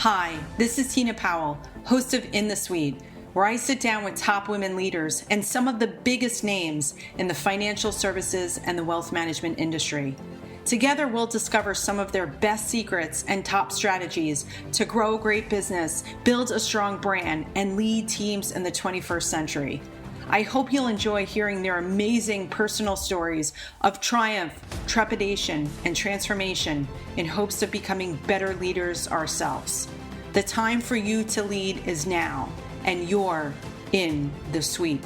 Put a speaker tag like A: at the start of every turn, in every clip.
A: Hi, this is Tina Powell, host of In the Suite, where I sit down with top women leaders and some of the biggest names in the financial services and the wealth management industry. Together, we'll discover some of their best secrets and top strategies to grow a great business, build a strong brand, and lead teams in the 21st century. I hope you'll enjoy hearing their amazing personal stories of triumph, trepidation, and transformation in hopes of becoming better leaders ourselves. The time for you to lead is now, and you're in the suite.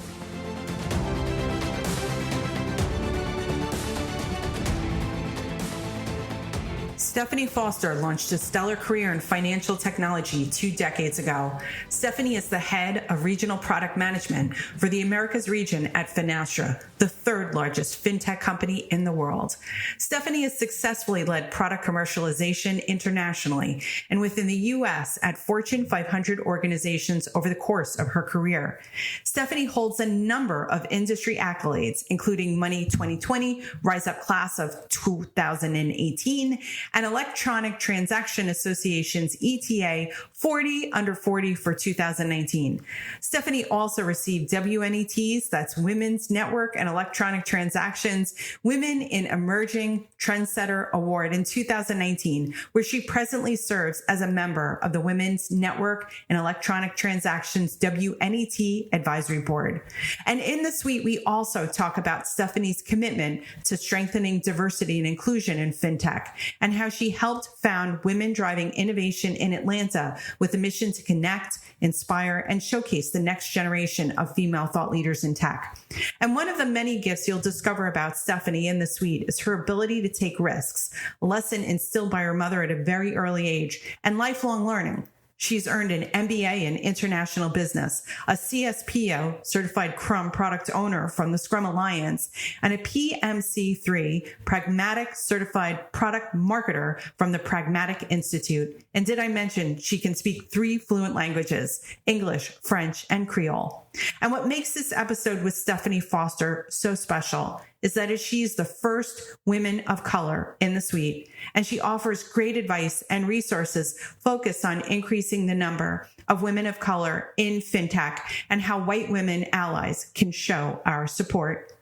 A: Stephanie Foster launched a stellar career in financial technology 2 decades ago. Stephanie is the head of regional product management for the Americas region at Finastra, the third largest FinTech company in the world. Stephanie has successfully led product commercialization internationally and within the U.S. at Fortune 500 organizations over the course of her career. Stephanie holds a number of industry accolades, including Money 2020, Rise Up Class of 2018, and Electronic Transaction Association's ETA 40 Under 40 for 2019. Stephanie also received WNET's, that's Women's Network and Electronic Transactions, Women in Emerging Trendsetter Award in 2019, where she presently serves as a member of the Women's Network and Electronic Transactions WNET Advisory Board. And in the suite, we also talk about Stephanie's commitment to strengthening diversity and inclusion in FinTech and how she helped found Women Driving Innovation in Atlanta with a mission to connect, inspire, and showcase the next generation of female thought leaders in tech. And one of the many gifts you'll discover about Stephanie in the suite is her ability to take risks, a lesson instilled by her mother at a very early age, and lifelong learning. She's earned an MBA in International Business, a CSPO, Certified Scrum Product Owner from the Scrum Alliance, and a PMC-III, Pragmatic Certified Product Marketer from the Pragmatic Institute. And did I mention she can speak 3 fluent languages, English, French, and Creole. And what makes this episode with Stephanie Foster so special is that she's the first woman of color in the suite, and she offers great advice and resources focused on increasing the number of women of color in FinTech and how white women allies can show our support.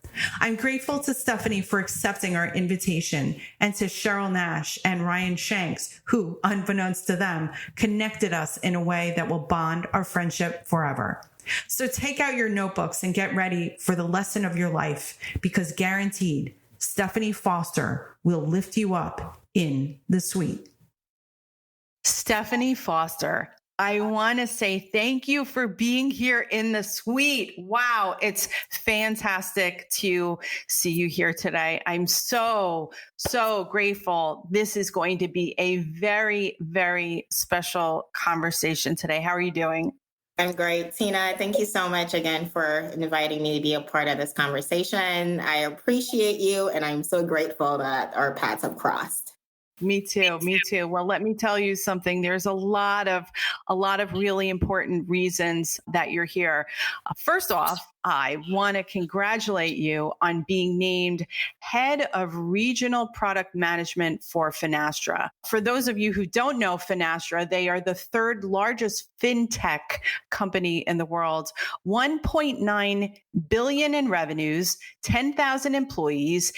A: I'm grateful to Stephanie for accepting our invitation and to Cheryl Nash and Ryan Shanks, who, unbeknownst to them, connected us in a way that will bond our friendship forever. So take out your notebooks and get ready for the lesson of your life, because guaranteed, Stephanie Foster will lift you up in the suite. Stephanie Foster, I want to say thank you for being here in the suite. Wow, it's fantastic to see you here today. I'm so grateful. This is going to be a very, very special conversation today. How are you doing?
B: I'm great. Tina, thank you so much again for inviting me to be a part of this conversation. I appreciate you, and I'm so grateful that our paths have crossed.
A: Me too. Well, let me tell you something. There's a lot of really important reasons that you're here. First off, I want to congratulate you on being named head of regional product management for Finastra. For those of you who don't know Finastra, they are the third largest FinTech company in the world, 1.9 billion in revenues, 10,000 employees,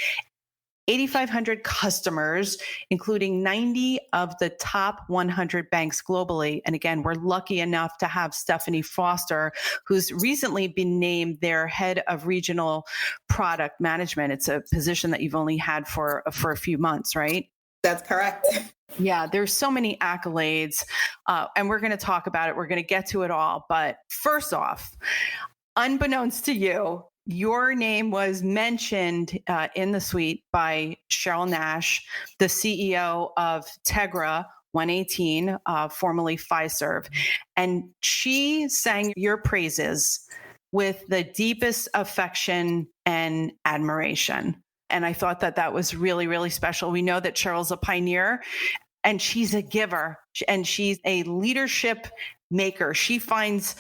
A: 8,500 customers, including 90 of the top 100 banks globally. And again, we're lucky enough to have Stephanie Foster, who's recently been named their head of regional product management. It's a position that you've only had for a few months, right?
B: That's correct.
A: Yeah, there's so many accolades, and we're going to talk about it. We're going to get to it all. But first off, unbeknownst to you, your name was mentioned in the suite by Cheryl Nash, the CEO of Tegra 118, formerly Fiserv. And she sang your praises with the deepest affection and admiration. And I thought that was really, really special. We know that Cheryl's a pioneer and she's a giver and she's a leadership maker. She finds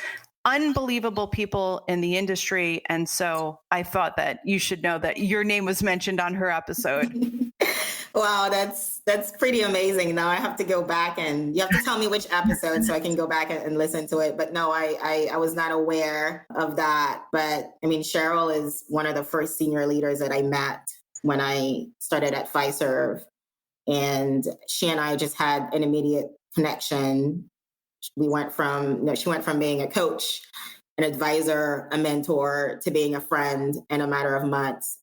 A: unbelievable people in the industry. And so I thought that you should know that your name was mentioned on her episode.
B: Wow, that's pretty amazing. Now I have to go back, and you have to tell me which episode so I can go back and listen to it. But no, I was not aware of that. But I mean, Cheryl is one of the first senior leaders that I met when I started at Fiserv. And she and I just had an immediate connection. She went from being a coach, an advisor, a mentor, to being a friend in a matter of months.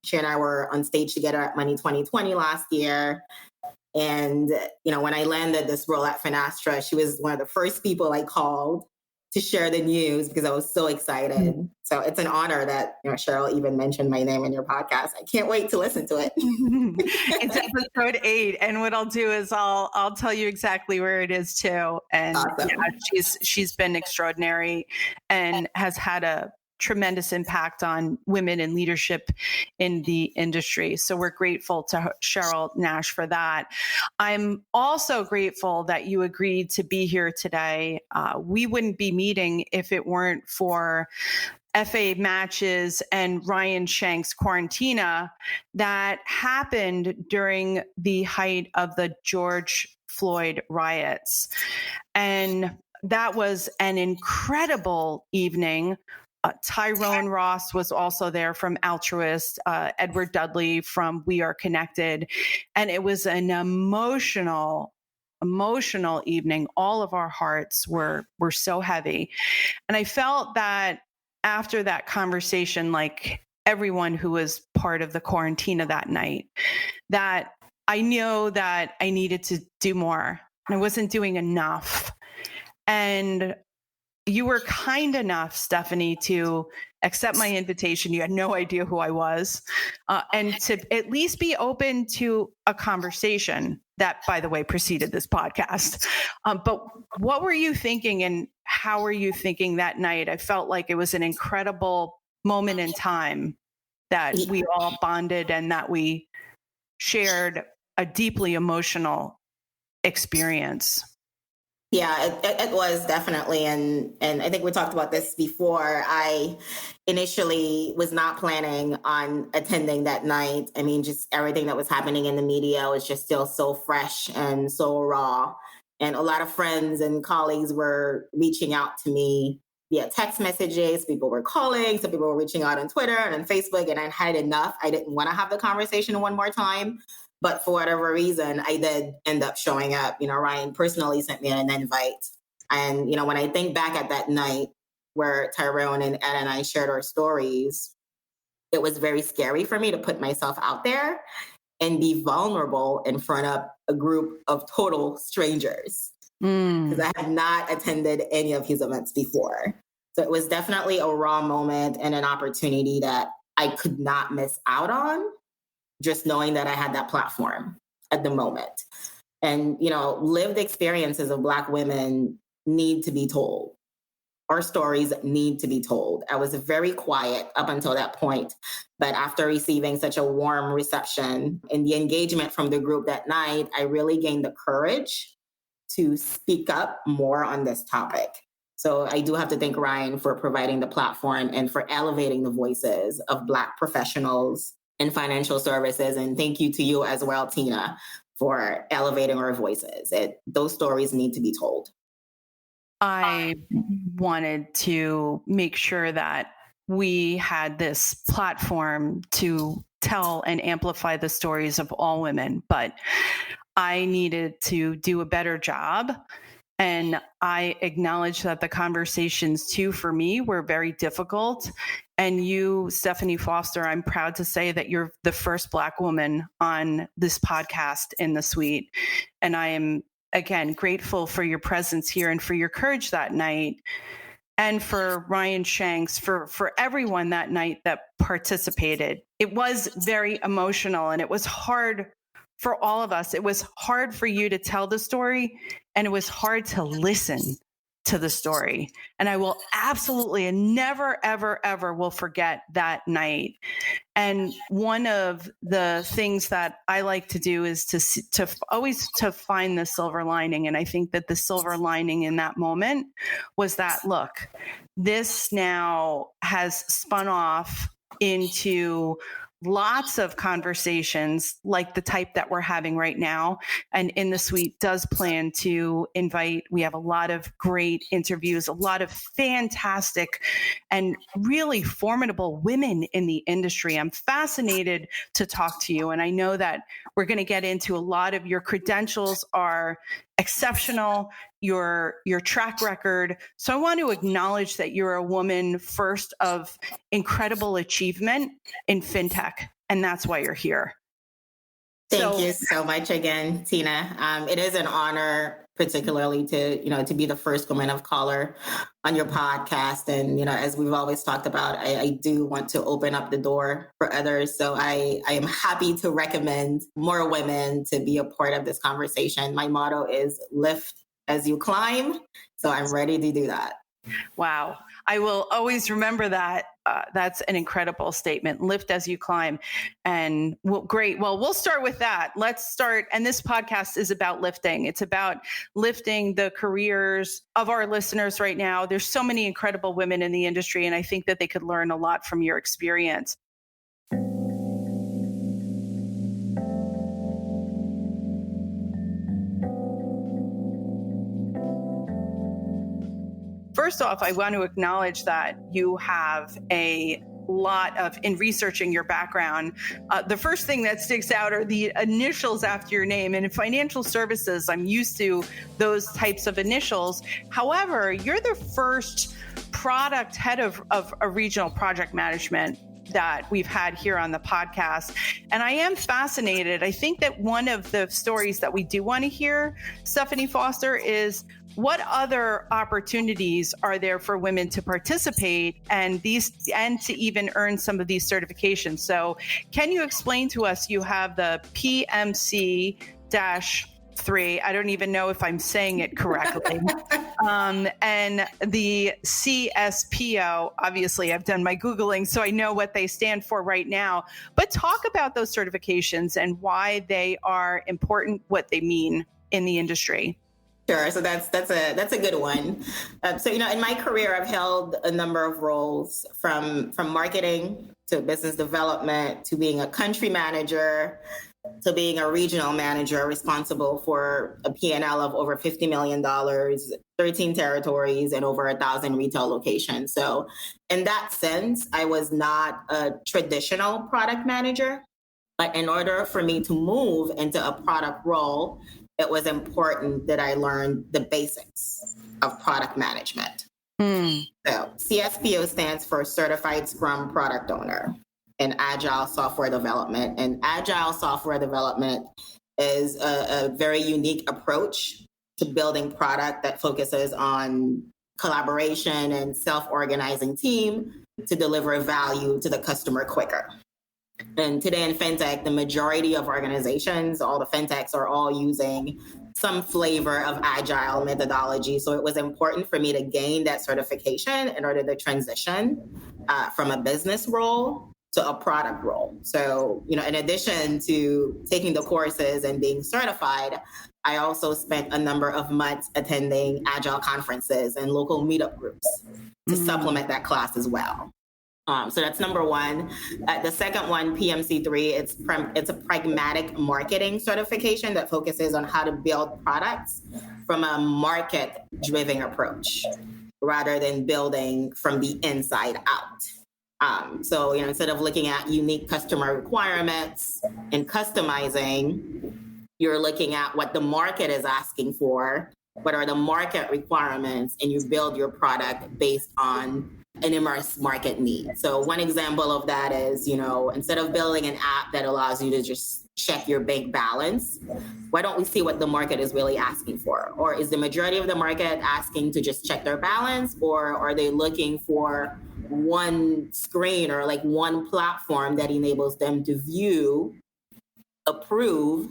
B: She and I were on stage together at Money 2020 last year. And, when I landed this role at Finastra, she was one of the first people I called to share the news because I was so excited. Mm-hmm. So it's an honor that Cheryl even mentioned my name in your podcast. I can't wait to listen to it.
A: It's episode 8, and what I'll do is I'll tell you exactly where it is too. And awesome. She's been extraordinary and has had a tremendous impact on women in leadership in the industry. So we're grateful to Cheryl Nash for that. I'm also grateful that you agreed to be here today. We wouldn't be meeting if it weren't for FA matches and Ryan Shank's quarantina that happened during the height of the George Floyd riots. And that was an incredible evening. Tyrone Ross was also there from Altruist, Edward Dudley from We Are Connected. And it was an emotional evening. All of our hearts were so heavy. And I felt that after that conversation, like everyone who was part of the quarantina that night, that I knew that I needed to do more. And I wasn't doing enough. And you were kind enough, Stephanie, to accept my invitation. You had no idea who I was, and to at least be open to a conversation that, by the way, preceded this podcast. But what were you thinking, and how were you thinking that night? I felt like it was an incredible moment in time that we all bonded and that we shared a deeply emotional experience.
B: Yeah, it was definitely. And I think we talked about this before. I initially was not planning on attending that night. I mean, just everything that was happening in the media was just still so fresh and so raw. And a lot of friends and colleagues were reaching out to me via text messages. People were calling. Some people were reaching out on Twitter and on Facebook. And I had enough. I didn't want to have the conversation one more time. But for whatever reason, I did end up showing up. Ryan personally sent me an invite. And, when I think back at that night where Tyrone and Ed and I shared our stories, it was very scary for me to put myself out there and be vulnerable in front of a group of total strangers. Because I had not attended any of his events before. So it was definitely a raw moment and an opportunity that I could not miss out on, just knowing that I had that platform at the moment. And, lived experiences of Black women need to be told. Our stories need to be told. I was very quiet up until that point. But after receiving such a warm reception and the engagement from the group that night, I really gained the courage to speak up more on this topic. So I do have to thank Ryan for providing the platform and for elevating the voices of Black professionals in financial services. And thank you to you as well, Tina, for elevating our voices. Those stories need to be told.
A: I wanted to make sure that we had this platform to tell and amplify the stories of all women, but I needed to do a better job. And I acknowledge that the conversations too, for me, were very difficult. And you, Stephanie Foster, I'm proud to say that you're the first Black woman on this podcast in the suite. And I am, again, grateful for your presence here and for your courage that night. And for Ryan Shanks, for everyone that night that participated. It was very emotional and it was hard for all of us. It was hard for you to tell the story, and it was hard to listen to the story. And I will absolutely and never, ever, ever will forget that night. And one of the things that I like to do is to always find the silver lining. And I think that the silver lining in that moment was that, look, this now has spun off into
C: lots of conversations like the type that we're having right now. And In the Suite does plan to invite, we have a lot of great interviews, a lot of fantastic and really formidable women in the industry. I'm fascinated to talk to you. And I know that we're going to get into a lot of your credentials are exceptional, your track record. So I want to acknowledge that you're a woman first of incredible achievement in FinTech, and that's why you're here.
B: Thank you so much again, Tina. It is an honor, particularly to be the first woman of color on your podcast. And, as we've always talked about, I do want to open up the door for others. So I am happy to recommend more women to be a part of this conversation. My motto is lift as you climb. So I'm ready to do that.
C: Wow. I will always remember that. That's an incredible statement. Lift as you climb. And great. Well, we'll start with that. Let's start. And this podcast is about lifting. It's about lifting the careers of our listeners right now. There's so many incredible women in the industry, and I think that they could learn a lot from your experience. First off, I want to acknowledge that you have a lot of, in researching your background, the first thing that sticks out are the initials after your name. And in financial services, I'm used to those types of initials. However, you're the first product head of a regional project management that we've had here on the podcast. And I am fascinated. I think that one of the stories that we do want to hear, Stephanie Foster, is what other opportunities are there for women to participate and to even earn some of these certifications? So can you explain to us, you have the PMC-III, I don't even know if I'm saying it correctly, and the CSPO. Obviously, I've done my Googling, so I know what they stand for right now. But talk about those certifications and why they are important, what they mean in the industry.
B: Sure. So that's a good one. In my career, I've held a number of roles from marketing to business development to being a country manager to being a regional manager responsible for a P&L of over $50 million, 13 territories, and over 1,000 retail locations. So in that sense, I was not a traditional product manager, but in order for me to move into a product role, it was important that I learned the basics of product management. So CSPO stands for Certified Scrum Product Owner in Agile Software Development. And Agile Software Development is a very unique approach to building product that focuses on collaboration and self-organizing team to deliver value to the customer quicker. And today in FinTech, the majority of organizations, all the FinTechs are all using some flavor of Agile methodology. So it was important for me to gain that certification in order to transition from a business role to a product role. So, in addition to taking the courses and being certified, I also spent a number of months attending Agile conferences and local meetup groups to supplement that class as well. So that's number one. The second one, PMC-III, it's a pragmatic marketing certification that focuses on how to build products from a market-driven approach rather than building from the inside out. So instead of looking at unique customer requirements and customizing, you're looking at what the market is asking for, what are the market requirements, and you build your product based on an immersed market need. So one example of that is, instead of building an app that allows you to just check your bank balance, why don't we see what the market is really asking for? Or is the majority of the market asking to just check their balance, or are they looking for one screen or like one platform that enables them to view, approve,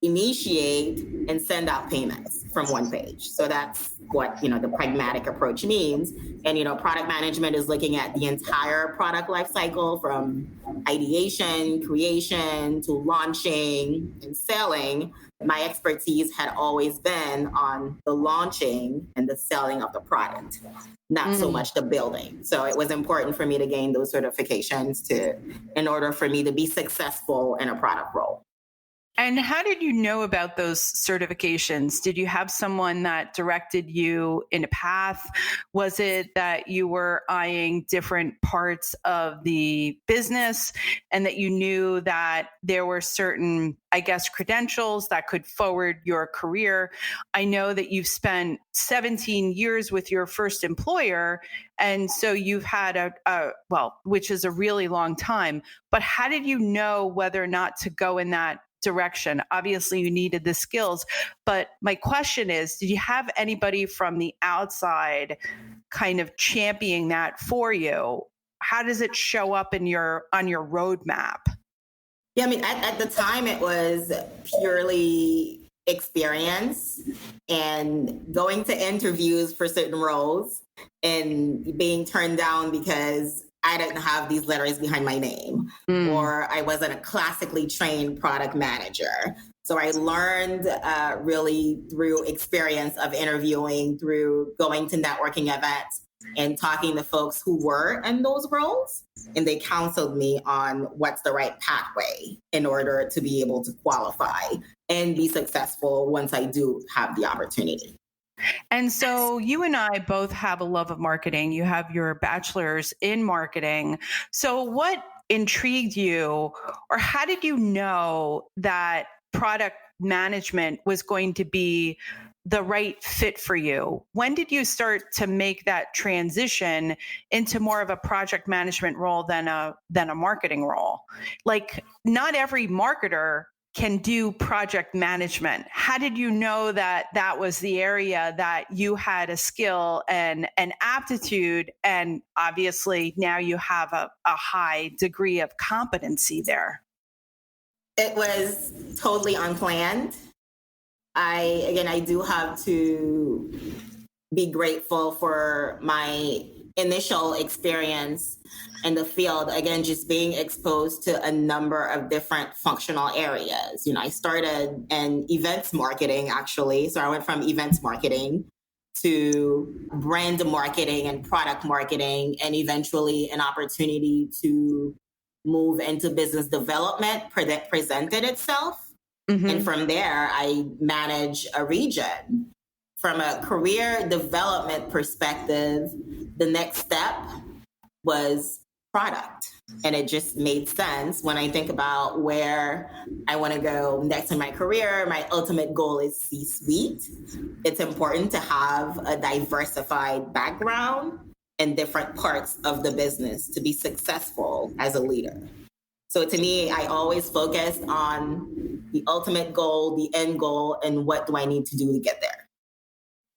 B: initiate and send out payments from one page. So that's what, the pragmatic approach means. And, product management is looking at the entire product lifecycle from ideation, creation to launching and selling. My expertise had always been on the launching and the selling of the product, not so much the building. So it was important for me to gain those certifications in order for me to be successful in a product role.
C: And how did you know about those certifications? Did you have someone that directed you in a path? Was it that you were eyeing different parts of the business and that you knew that there were certain, credentials that could forward your career? I know that you've spent 17 years with your first employer, and so you've had which is a really long time. But how did you know whether or not to go in that direction? Obviously, you needed the skills, but my question is, did you have anybody from the outside kind of championing that for you? How does it show up on your roadmap?
B: Yeah, at the time it was purely experience and going to interviews for certain roles and being turned down because I didn't have these letters behind my name, or I wasn't a classically trained product manager. So I learned really through experience of interviewing, through going to networking events and talking to folks who were in those roles. And they counseled me on what's the right pathway in order to be able to qualify and be successful once I do have the opportunity.
C: And so you and I both have a love of marketing. You have your bachelor's in marketing. So what intrigued you, or how did you know that product management was going to be the right fit for you? When did you start to make that transition into more of a project management role than a marketing role? Like, not every marketer can do project management. How did you know that that was the area that you had a skill and an aptitude, and obviously now you have a high degree of competency there?
B: It was totally unplanned. I do have to be grateful for my initial experience in the field. Again, just being exposed to a number of different functional areas. I started in events marketing, actually. So I went from events marketing to brand marketing and product marketing, and eventually an opportunity to move into business development presented itself. And from there, I manage a region. From a career development perspective, the next step was product. And it just made sense when I think about where I want to go next in my career. My ultimate goal is C-suite. It's important to have a diversified background in different parts of the business to be successful as a leader. So to me, I always focus on the ultimate goal, the end goal, and what do I need to do to get there.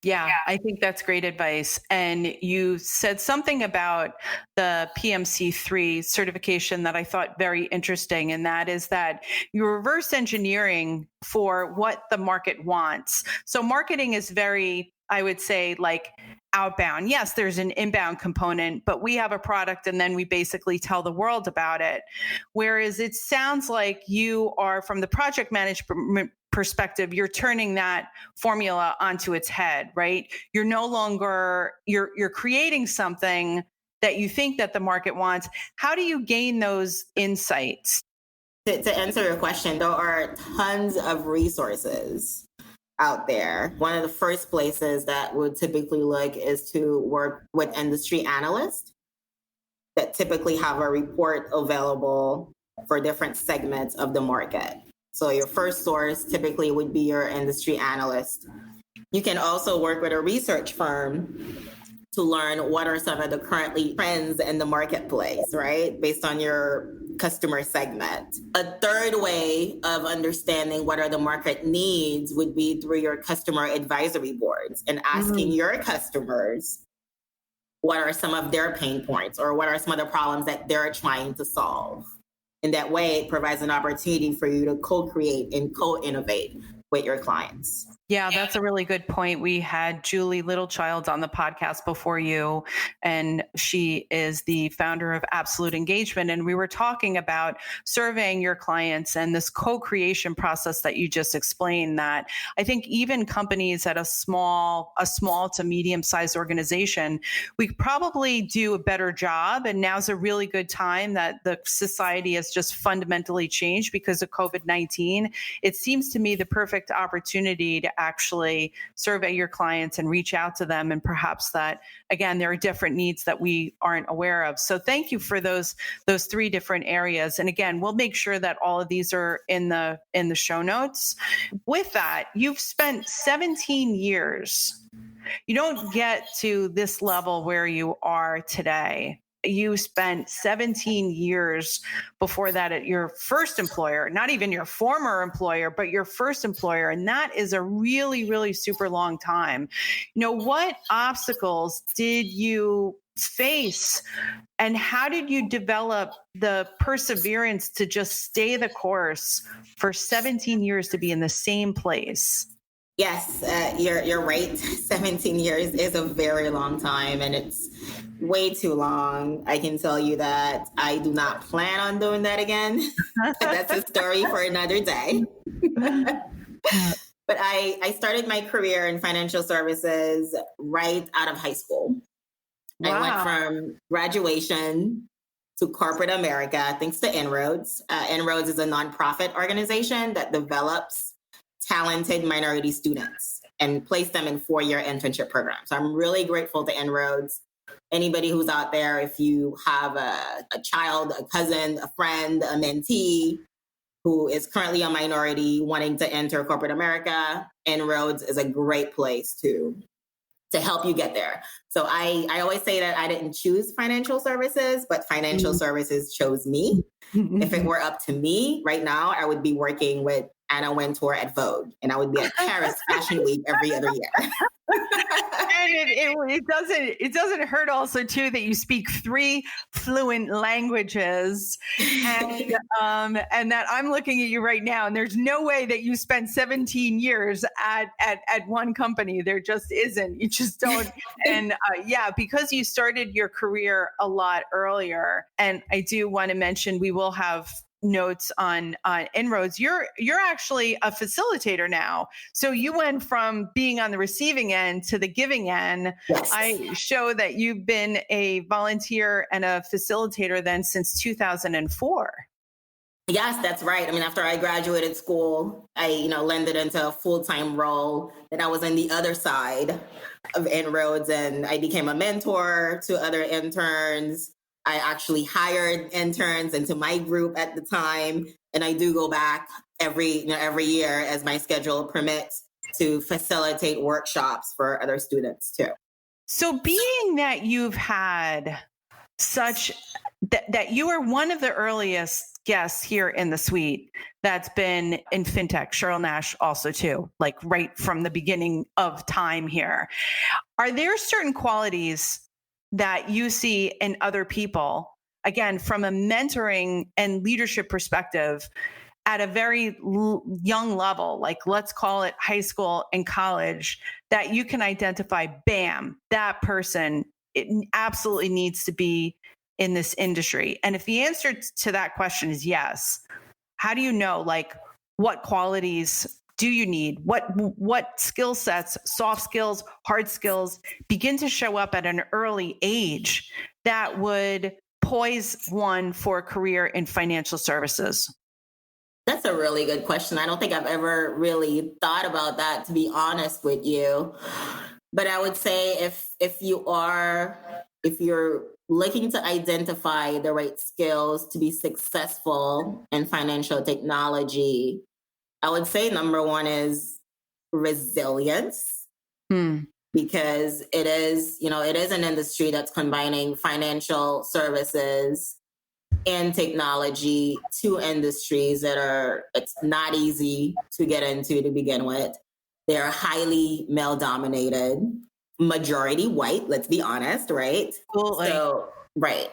C: Yeah, I think that's great advice. And you said something about the PMC-III certification that I thought very interesting. And that is that you're reverse engineering for what the market wants. So marketing is very, I would say, like outbound. Yes, there's an inbound component, but we have a product and then we basically tell the world about it. Whereas it sounds like you are, from the project management perspective, you're turning that formula onto its head, right? You're no longer, you're creating something that you think that the market wants. How do you gain those insights?
B: To answer your question, there are tons of resources out there. One of the first places that would typically look is to work with industry analysts that typically have a report available for different segments of the market. So your first source typically would be your industry analyst. You can also work with a research firm to learn what are some of the currently trends in the marketplace, right? Based on your customer segment. A third way of understanding what are the market needs would be through your customer advisory boards and asking your customers what are some of their pain points or what are some of the problems that they're trying to solve. in that way, it provides an opportunity for you to co-create and co-innovate with your clients.
C: Yeah, that's a really good point. We had Julie Littlechild on the podcast before you, and she is the founder of Absolute Engagement. And we were talking about surveying your clients and this co-creation process that you just explained, that I think even companies at a small to medium-sized organization, we probably do a better job. And now's a really good time that the society has just fundamentally changed because of COVID-19. It seems to me the perfect opportunity to actually survey your clients and reach out to them. And perhaps that, again, there are different needs that we aren't aware of. So thank you for those three different areas. And again, we'll make sure that all of these are in the show notes. With that, you've spent 17 years. You don't get to this level where you are today. You spent 17 years before that at your first employer, not even your former employer, but your first employer. And that is a really, really super long time. What obstacles did you face, and how did you develop the perseverance to just stay the course for 17 years to be in the same place?
B: Yes, you're right. 17 years is a very long time, and it's way too long. I can tell you that I do not plan on doing that again. That's a story for another day. But I started my career in financial services right out of high school. Wow. I went from graduation to corporate America, thanks to En-ROADS. En-ROADS is a nonprofit organization that develops talented minority students and place them in 4-year internship programs. So I'm really grateful to En-ROADS. Anybody who's out there, if you have a child, a cousin, a friend, a mentee who is currently a minority wanting to enter corporate America, En-ROADS is a great place to help you get there. So I always say that I didn't choose financial services, but financial services chose me. If it were up to me right now, I would be working with Anna Wintour at Vogue, and I would be at Paris Fashion Week every other year.
C: And it doesn't hurt also too that you speak 3 fluent languages, and that I'm looking at you right now, and there's no way that you spent 17 years at one company. There just isn't. You just don't. And because you started your career a lot earlier, and I do want to mention we will have notes on En-ROADS. You're actually a facilitator now. So you went from being on the receiving end to the giving end.
B: Yes.
C: I show that you've been a volunteer and a facilitator then since 2004.
B: Yes, that's right. I mean, after I graduated school, I, landed into a full-time role, and I was on the other side of En-ROADS, and I became a mentor to other interns. I actually hired interns into my group at the time, and I do go back every year as my schedule permits to facilitate workshops for other students too.
C: So being that you've had that you are one of the earliest guests here in the suite that's been in FinTech, Cheryl Nash also too, like right from the beginning of time here. Are there certain qualities that you see in other people, again, from a mentoring and leadership perspective at a very young level, like let's call it high school and college, that you can identify, bam, that person, it absolutely needs to be in this industry? And if the answer to that question is yes, how do you know, like, what qualities do you need? What skill sets, soft skills, hard skills begin to show up at an early age that would poise one for a career in financial services?
B: That's a really good question. I don't think I've ever really thought about that, to be honest with you. But I would say if you're looking to identify the right skills to be successful in financial technology, I would say number one is resilience, because it is an industry that's combining financial services and technology, 2 industries it's not easy to get into to begin with. They're highly male dominated, majority white, let's be honest, right?
C: Absolutely.
B: So, right.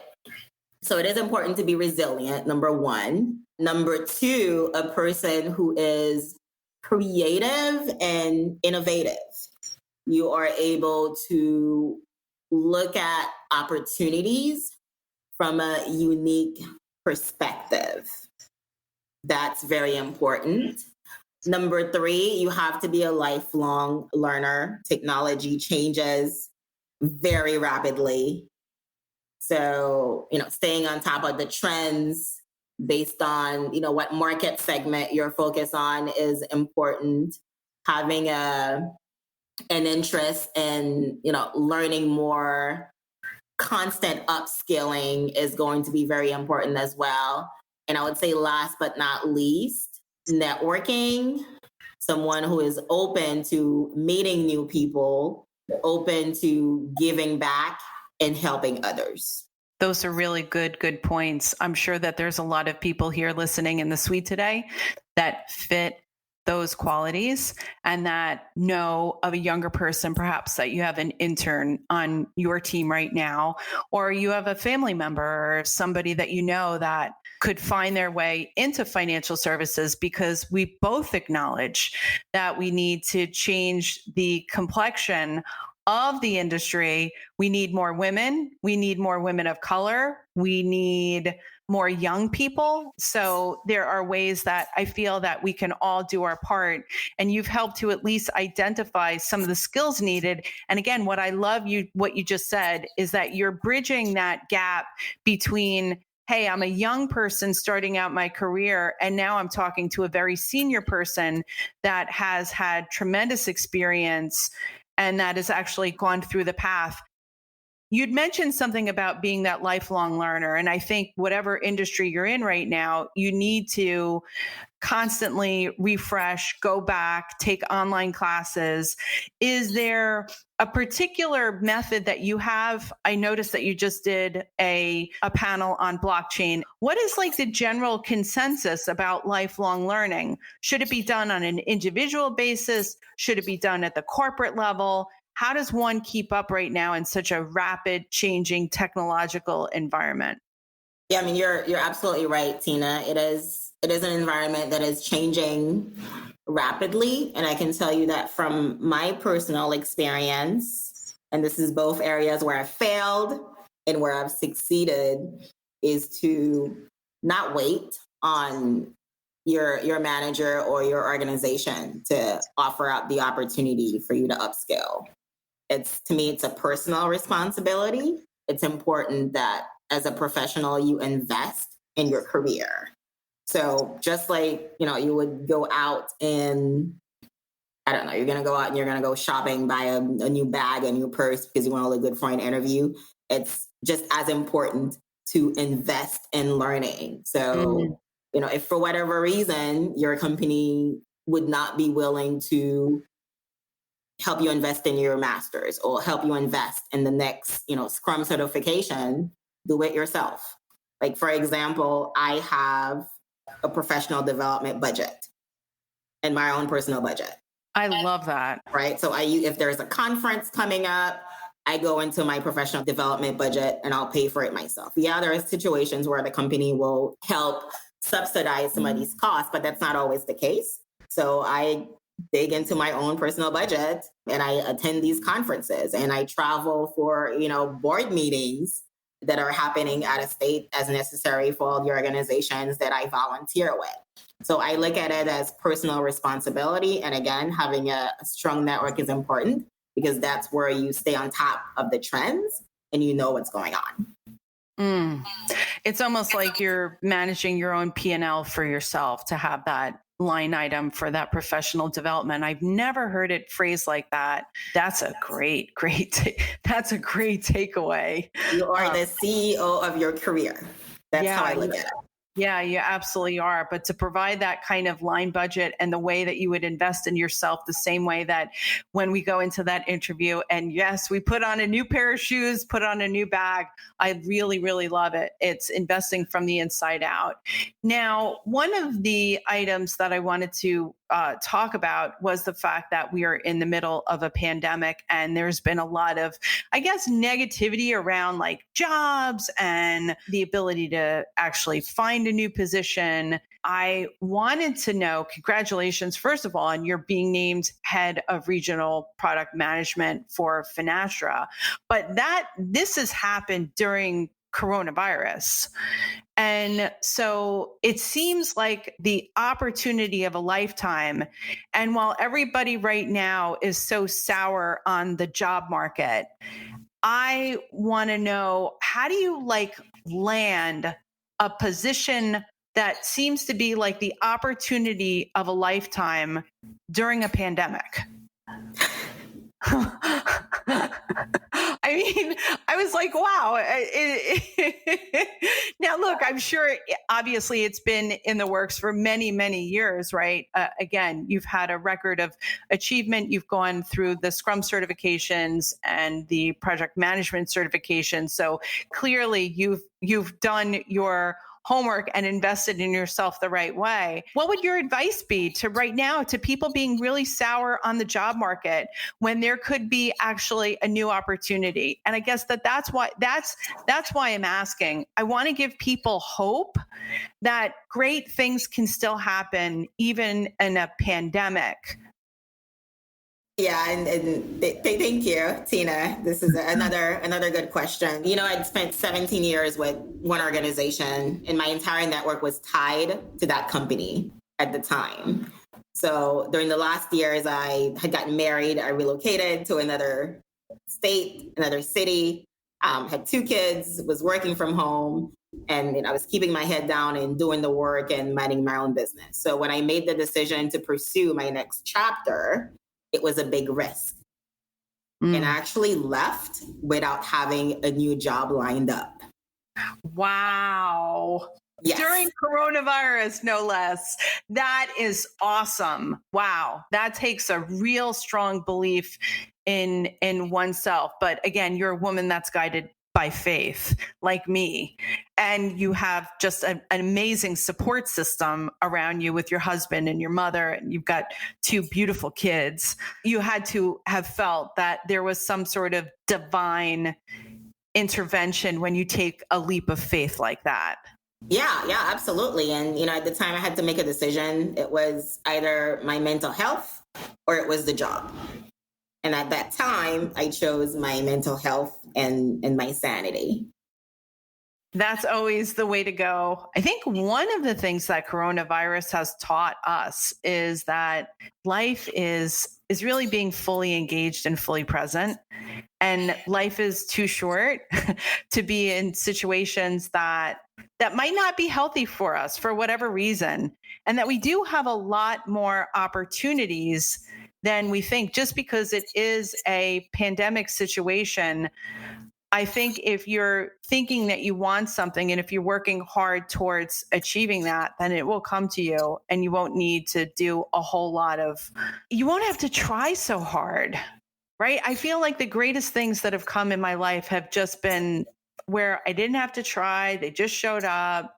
B: So it is important to be resilient, number one. Number two, a person who is creative and innovative. You are able to look at opportunities from a unique perspective. That's very important. Number three, you have to be a lifelong learner. Technology changes very rapidly. So, staying on top of the trends based on, what market segment you're focused on is important. Having an interest in, learning more, constant upskilling is going to be very important as well. And I would say last but not least, networking, someone who is open to meeting new people, open to giving back and helping others.
C: Those are really good points. I'm sure that there's a lot of people here listening in the suite today that fit those qualities and that know of a younger person, perhaps that you have an intern on your team right now, or you have a family member or somebody that you know that could find their way into financial services, because we both acknowledge that we need to change the complexion of the industry. We need more women. We need more women of color. We need more young people. So there are ways that I feel that we can all do our part. And you've helped to at least identify some of the skills needed. And again, what you just said is that you're bridging that gap between, hey, I'm a young person starting out my career, and now I'm talking to a very senior person that has had tremendous experience and that has actually gone through the path. You'd mentioned something about being that lifelong learner. And I think whatever industry you're in right now, you need to constantly refresh, go back, take online classes. Is there a particular method that you have? I noticed that you just did a panel on blockchain. What is like the general consensus about lifelong learning? Should it be done on an individual basis? Should it be done at the corporate level? How does one keep up right now in such a rapid changing technological environment?
B: Yeah, I mean, you're absolutely right, Tina. It is an environment that is changing rapidly. And I can tell you that from my personal experience, and this is both areas where I've failed and where I've succeeded, is to not wait on your manager or your organization to offer out the opportunity for you to upskill. To me, it's a personal responsibility. It's important that as a professional, you invest in your career. So just like, you would go out and, I don't know, you're going to go out and you're going to go shopping, buy a new bag, a new purse because you want to look good for an interview. It's just as important to invest in learning. So, if for whatever reason your company would not be willing to help you invest in your master's or help you invest in the next, Scrum certification, do it yourself. Like, for example, I have a professional development budget and my own personal budget.
C: I love that.
B: Right. So if there's a conference coming up, I go into my professional development budget and I'll pay for it myself. Yeah, there are situations where the company will help subsidize some of these costs, but that's not always the case. So I dig into my own personal budget and I attend these conferences and I travel for, board meetings that are happening out of state as necessary for all the organizations that I volunteer with. So I look at it as personal responsibility. And again, having a strong network is important because that's where you stay on top of the trends and you know what's going on.
C: It's almost like you're managing your own P&L for yourself to have that line item for that professional development. I've never heard it phrased like that. That's a great that's a great takeaway.
B: You are the CEO of your career. That's how I look at it.
C: Yeah, you absolutely are. But to provide that kind of line budget and the way that you would invest in yourself, the same way that when we go into that interview and yes, we put on a new pair of shoes, put on a new bag. I really, really love it. It's investing from the inside out. Now, one of the items that I wanted to talk about was the fact that we are in the middle of a pandemic, and there's been a lot of, I guess, negativity around like jobs and the ability to actually find a new position. I wanted to know, congratulations, first of all, on your being named head of regional product management for Finastra, but this has happened during coronavirus. And so it seems like the opportunity of a lifetime. And while everybody right now is so sour on the job market, I want to know, how do you like land a position that seems to be like the opportunity of a lifetime during a pandemic? I mean, I was like, wow. Now, look, I'm sure, obviously, it's been in the works for many, many years, right? Again, you've had a record of achievement. You've gone through the Scrum certifications and the project management certifications. So clearly, you've done your homework and invested in yourself the right way. What would your advice be to right now to people being really sour on the job market when there could be actually a new opportunity? And I guess that's why I'm asking. I want to give people hope that great things can still happen even in a pandemic.
B: Yeah, and thank you, Tina. This is another good question. You know, I'd spent 17 years with one organization, and my entire network was tied to that company at the time. So during the last years, I had gotten married. I relocated to another state, another city, had 2 kids, was working from home, and I was keeping my head down and doing the work and minding my own business. So when I made the decision to pursue my next chapter, it was a big risk. And I actually left without having a new job lined up.
C: Wow. Yes. During coronavirus, no less. That is awesome. Wow. That takes a real strong belief in oneself. But again, you're a woman that's guided by faith, like me. And you have just an amazing support system around you with your husband and your mother, and you've got 2 beautiful kids. You had to have felt that there was some sort of divine intervention when you take a leap of faith like that.
B: Yeah, absolutely. And, at the time I had to make a decision. It was either my mental health or it was the job. And at that time, I chose my mental health and my sanity.
C: That's always the way to go. I think one of the things that coronavirus has taught us is that life is really being fully engaged and fully present. And life is too short to be in situations that might not be healthy for us for whatever reason. And that we do have a lot more opportunities than we think, just because it is a pandemic situation. I think if you're thinking that you want something and if you're working hard towards achieving that, then it will come to you, and you won't need to do a whole lot you won't have to try so hard, right? I feel like the greatest things that have come in my life have just been where I didn't have to try. They just showed up.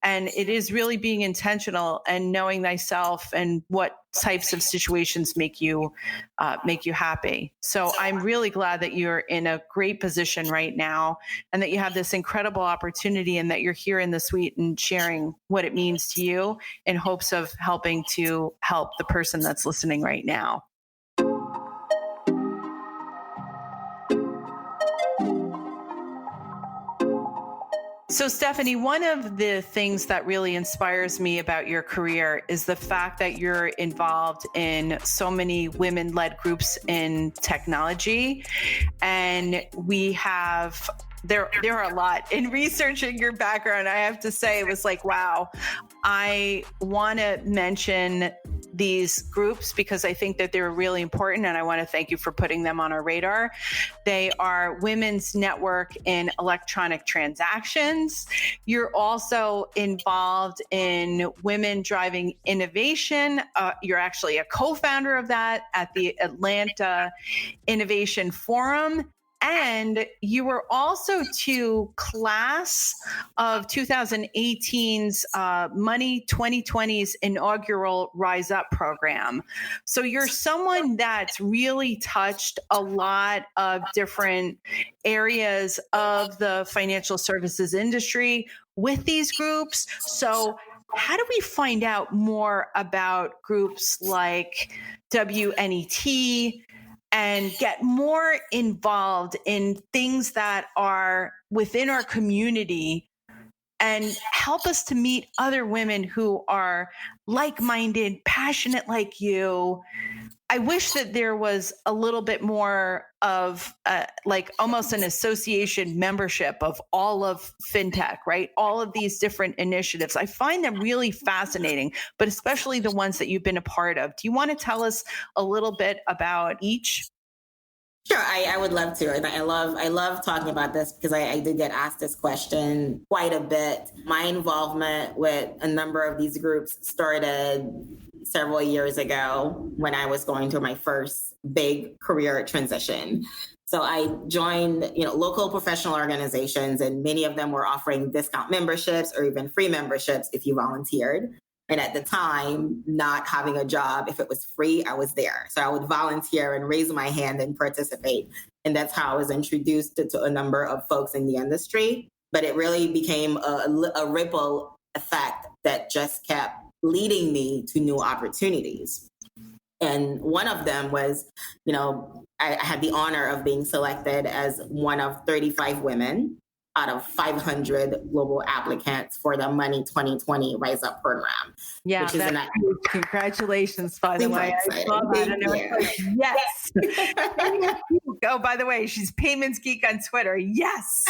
C: And it is really being intentional and knowing thyself and what types of situations make you happy. So I'm really glad that you're in a great position right now, and that you have this incredible opportunity, and that you're here in the suite and sharing what it means to you in hopes of helping to help the person that's listening right now. So, Stephanie, one of the things that really inspires me about your career is the fact that you're involved in so many women-led groups in technology. And we have, there are a lot. In researching your background, I have to say, it was like, wow, I want to mention these groups because I think that they're really important, and I want to thank you for putting them on our radar. They are Women's Network in Electronic Transactions. You're also involved in Women Driving Innovation. You're actually a co-founder of that at the Atlanta Innovation Forum. And you were also to class of 2018's Money 2020's inaugural Rise Up program. So you're someone that's really touched a lot of different areas of the financial services industry with these groups. So how do we find out more about groups like WNET and get more involved in things that are within our community and help us to meet other women who are like-minded, passionate like you? I wish that there was a little bit more of like almost an association membership of all of FinTech, right? All of these different initiatives. I find them really fascinating, but especially the ones that you've been a part of. Do you want to tell us a little bit about each?
B: Sure, I would love to. And I love talking about this because I did get asked this question quite a bit. My involvement with a number of these groups started several years ago when I was going through my first big career transition. So I joined, local professional organizations, and many of them were offering discount memberships or even free memberships if you volunteered. And at the time, not having a job, if it was free, I was there. So I would volunteer and raise my hand and participate. And that's how I was introduced to a number of folks in the industry. But it really became a ripple effect that just kept leading me to new opportunities. And one of them was, I had the honor of being selected as one of 35 women out of 500 global applicants for the Money 2020 Rise Up program.
C: Yeah, which is congratulations, by the way. I saw that and I was like, yes. Oh, by the way, she's Payments Geek on Twitter. Yes.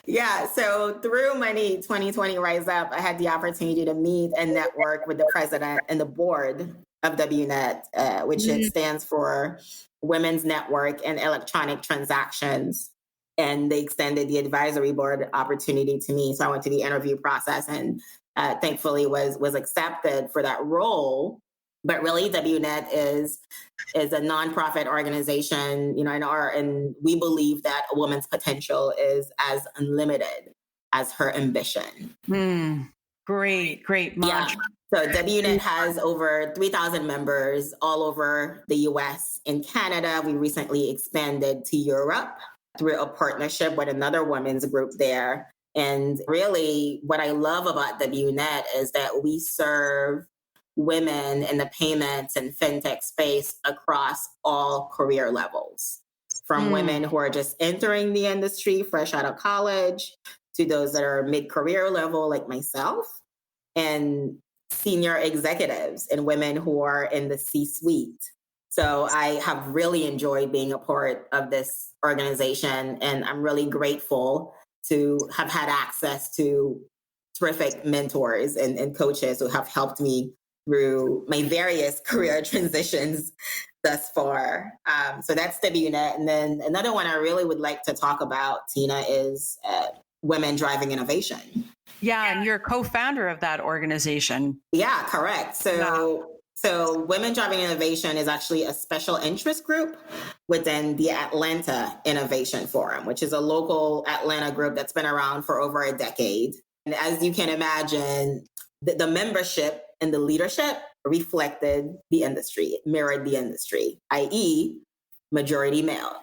B: Yeah, so through Money 2020 Rise Up, I had the opportunity to meet and network with the president and the board of WNET, which it stands for Women's Network and Electronic Transactions. And they extended the advisory board opportunity to me. So I went to the interview process and thankfully was accepted for that role. But really, WNET is a nonprofit organization, and we believe that a woman's potential is as unlimited as her ambition.
C: Great mantra.
B: Yeah. So WNET has over 3,000 members all over the US and Canada. We recently expanded to Europe through a partnership with another women's group there. And really, what I love about WNET is that we serve women in the payments and fintech space across all career levels, from women who are just entering the industry fresh out of college to those that are mid-career level like myself, and senior executives and women who are in the C-suite. So I have really enjoyed being a part of this organization, and I'm really grateful to have had access to terrific mentors and coaches who have helped me through my various career transitions thus far. So that's WNET. And then another one I really would like to talk about, Tina, is Women Driving Innovation.
C: Yeah, and you're a co-founder of that organization.
B: Yeah, correct. So Women Driving Innovation is actually a special interest group within the Atlanta Innovation Forum, which is a local Atlanta group that's been around for over a decade. And as you can imagine, the membership and the leadership reflected the industry, it mirrored the industry, i.e. majority male.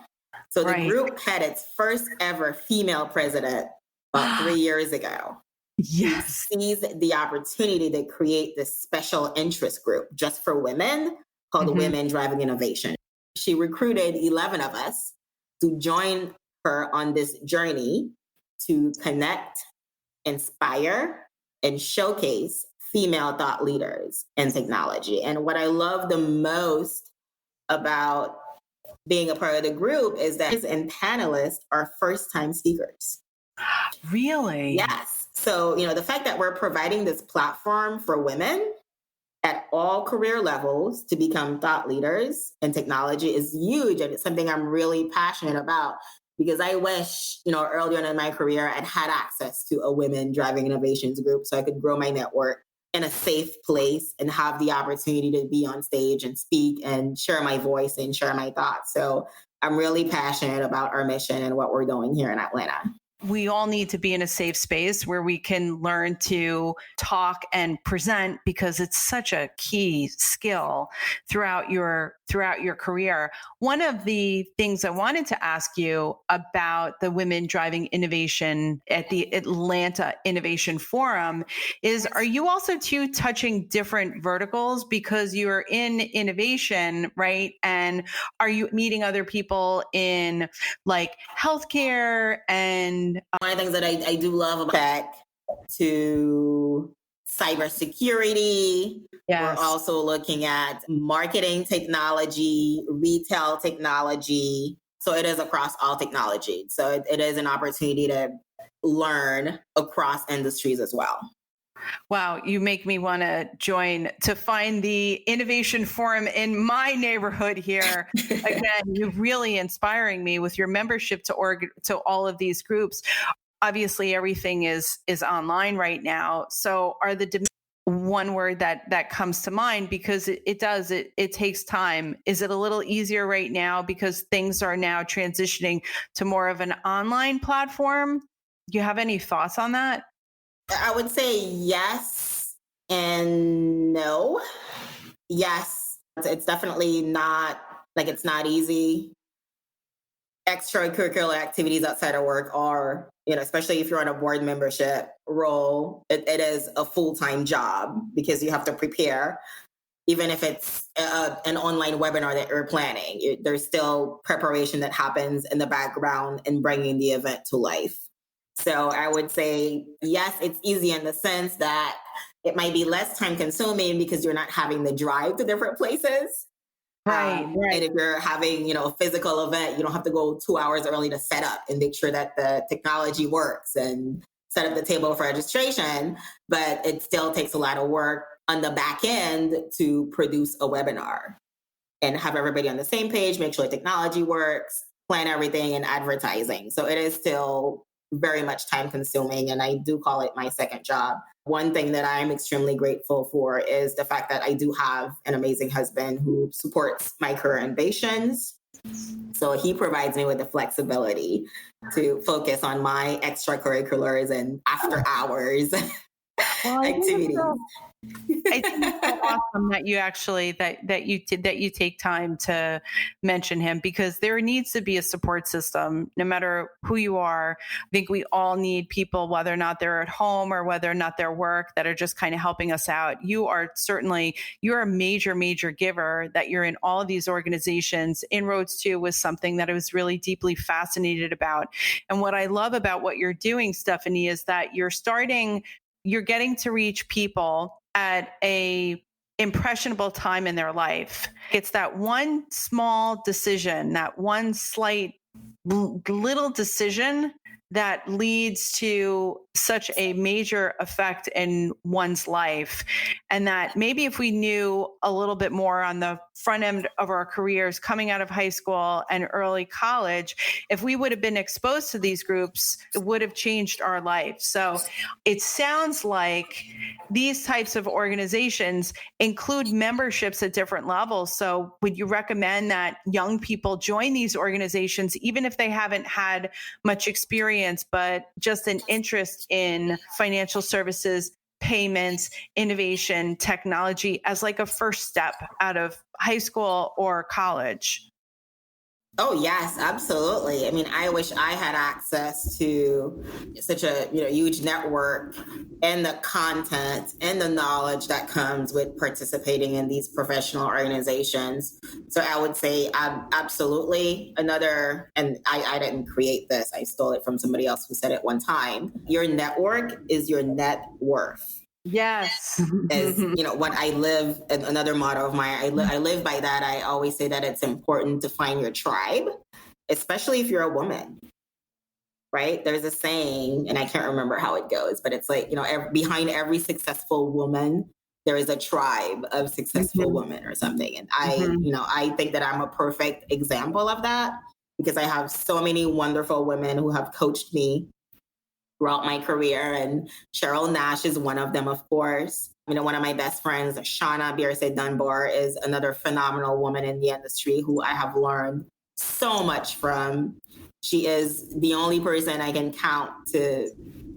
B: So the group had its first ever female president about 3 years ago.
C: Yes.
B: Seized the opportunity to create this special interest group just for women called Women Driving Innovation. She recruited 11 of us to join her on this journey to connect, inspire, and showcase female thought leaders in technology. And what I love the most about being a part of the group is that and panelists are first-time speakers.
C: Really?
B: Yes. So, the fact that we're providing this platform for women at all career levels to become thought leaders in technology is huge. And it's something I'm really passionate about because I wish, earlier in my career, I'd had access to a Women Driving Innovations group so I could grow my network in a safe place and have the opportunity to be on stage and speak and share my voice and share my thoughts. So I'm really passionate about our mission and what we're doing here in Atlanta.
C: We all need to be in a safe space where we can learn to talk and present, because it's such a key skill throughout your career. One of the things I wanted to ask you about the Women Driving Innovation at the Atlanta Innovation Forum is, are you also too touching different verticals because you're in innovation, right? And are you meeting other people in like healthcare and
B: one of the things that I do love about tech to cybersecurity.
C: Yes.
B: We're also looking at marketing technology, retail technology. So it is across all technology. So it is an opportunity to learn across industries as well.
C: Wow, you make me want to join to find the innovation forum in my neighborhood here. Again, you're really inspiring me with your membership to all of these groups. Obviously, everything is online right now. So are the one word that comes to mind, because it takes time. Is it a little easier right now because things are now transitioning to more of an online platform? Do you have any thoughts on that?
B: I would say yes and no. Yes, it's definitely not like it's not easy. Extracurricular activities outside of work are, especially if you're on a board membership role, it is a full-time job because you have to prepare. Even if it's an online webinar that you're planning, there's still preparation that happens in the background and bringing the event to life. So I would say, yes, it's easy in the sense that it might be less time consuming because you're not having the drive to different places.
C: Right.
B: And if you're having, a physical event, you don't have to go 2 hours early to set up and make sure that the technology works and set up the table for registration. But it still takes a lot of work on the back end to produce a webinar and have everybody on the same page, make sure the technology works, plan everything, and advertising. So it is still very much time consuming, and I do call it my second job. One thing that I'm extremely grateful for is the fact that I do have an amazing husband who supports my career ambitions. So he provides me with the flexibility to focus on my extracurriculars and after hours activities.
C: I think it's so awesome that you actually that you take time to mention him, because there needs to be a support system no matter who you are. I think we all need people, whether or not they're at home or whether or not they're work, that are just kind of helping us out. You're a major giver, that you're in all of these organizations. Inroads to was something that I was really deeply fascinated about. And what I love about what you're doing, Stephanie, is that you're getting to reach people at a impressionable time in their life. It's that one small decision, that one slight little decision that leads to such a major effect in one's life. And that maybe if we knew a little bit more on the front end of our careers coming out of high school and early college, if we would have been exposed to these groups, it would have changed our life. So it sounds like these types of organizations include memberships at different levels. So would you recommend that young people join these organizations, even if they haven't had much experience, but just an interest in financial services, payments, innovation, technology as like a first step out of high school or college?
B: Oh, yes, absolutely. I mean, I wish I had access to such a huge network and the content and the knowledge that comes with participating in these professional organizations. So I would say absolutely. And I didn't create this. I stole it from somebody else who said it one time. Your network is your net worth.
C: Yes.
B: As what I live, another motto of mine, I live by that. I always say that it's important to find your tribe, especially if you're a woman, right? There's a saying, and I can't remember how it goes, but it's like, behind every successful woman, there is a tribe of successful women or something. And I think that I'm a perfect example of that, because I have so many wonderful women who have coached me throughout my career. And Cheryl Nash is one of them, of course. One of my best friends, Shauna Bierce Dunbar, is another phenomenal woman in the industry who I have learned so much from. She is the only person I can count to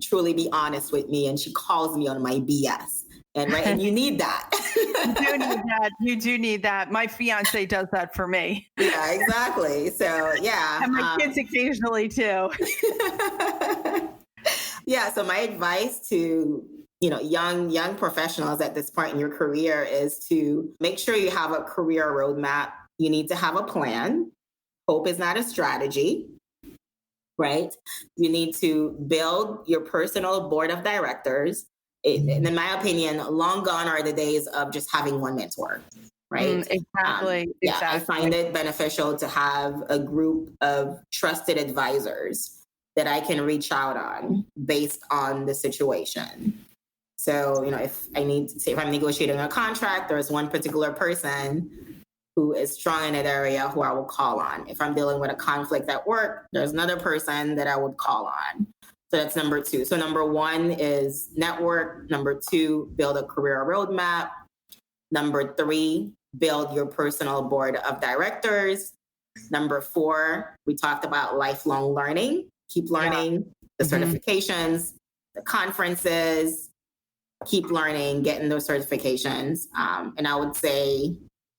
B: truly be honest with me, and she calls me on my BS. And you need that.
C: You do need that. You do need that. My fiance does that for me.
B: Yeah, exactly. So yeah.
C: And my kids occasionally too.
B: Yeah. So my advice to, young professionals at this point in your career is to make sure you have a career roadmap. You need to have a plan. Hope is not a strategy, right? You need to build your personal board of directors. In my opinion, long gone are the days of just having one mentor, right?
C: Exactly.
B: Yeah, I find it beneficial to have a group of trusted advisors that I can reach out on based on the situation. So, if I'm negotiating a contract, there's one particular person who is strong in that area who I will call on. If I'm dealing with a conflict at work, there's another person that I would call on. So that's number 2. So number 1 is network. Number 2, build a career roadmap. Number 3, build your personal board of directors. Number 4, we talked about lifelong learning. Keep learning, the certifications, the conferences, keep learning, getting those certifications. And I would say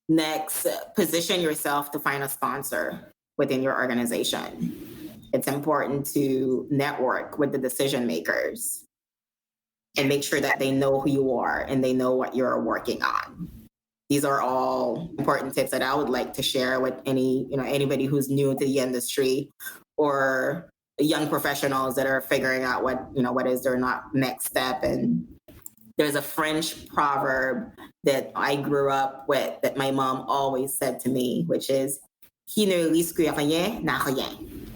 B: next, position yourself to find a sponsor within your organization. It's important to network with the decision makers and make sure that they know who you are and they know what you're working on. These are all important tips that I would like to share with anybody who's new to the industry or young professionals that are figuring out what is their next step. And there's a French proverb that I grew up with that my mom always said to me, which is "Qui ne risque rien n'a rien,"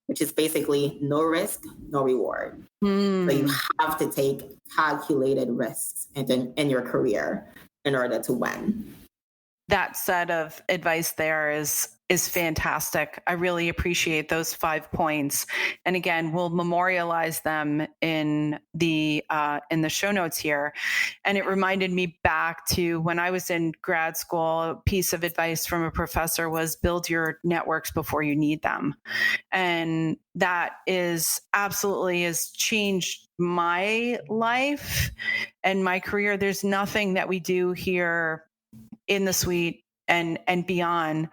B: which is basically no risk, no reward. So you have to take calculated risks in your career in order to win.
C: That set of advice there is fantastic. I really appreciate those 5 points. And again, we'll memorialize them in the show notes here. And it reminded me back to when I was in grad school. A piece of advice from a professor was build your networks before you need them. And that is absolutely has changed my life and my career. There's nothing that we do here in the suite and beyond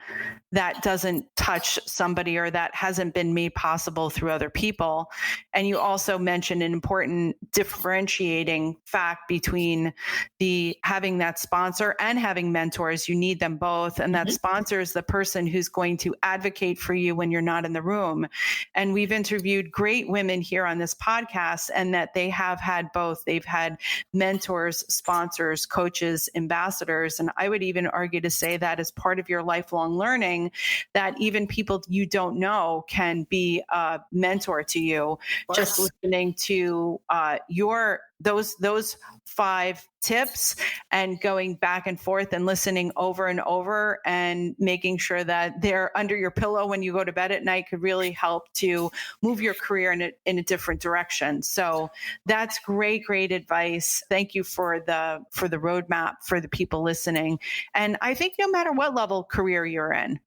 C: that doesn't touch somebody or that hasn't been made possible through other people. And you also mentioned an important differentiating fact between having that sponsor and having mentors. You need them both. And that sponsor is the person who's going to advocate for you when you're not in the room. And we've interviewed great women here on this podcast and that they have had both. They've had mentors, sponsors, coaches, ambassadors. And I would even argue to say that as part of your lifelong learning, that even people you don't know can be a mentor to you. Just listening to those 5 tips and going back and forth and listening over and over and making sure that they're under your pillow when you go to bed at night could really help to move your career in a different direction. So that's great advice. Thank you for the roadmap for the people listening. And I think no matter what level career you're in,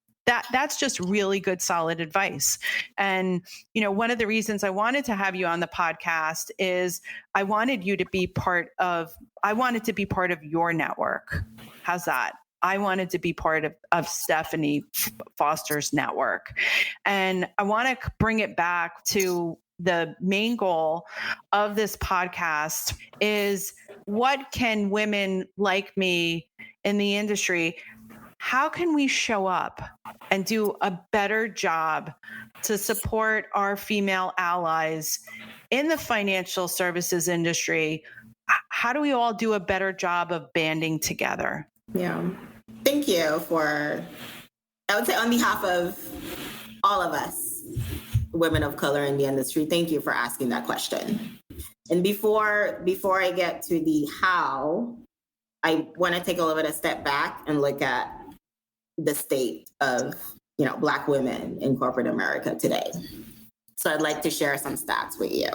C: that's just really good, solid advice. And, one of the reasons I wanted to have you on the podcast is I wanted to be part of your network. How's that? I wanted to be part of Stephanie Foster's network. And I want to bring it back to the main goal of this podcast is what can women like me in the industry, how can we show up and do a better job to support our female allies in the financial services industry? How do we all do a better job of banding together?
B: Yeah. Thank you I would say on behalf of all of us, women of color in the industry, thank you for asking that question. And before I get to the how, I want to take a little bit of step back and look at the state of, Black women in corporate America today. So I'd like to share some stats with you.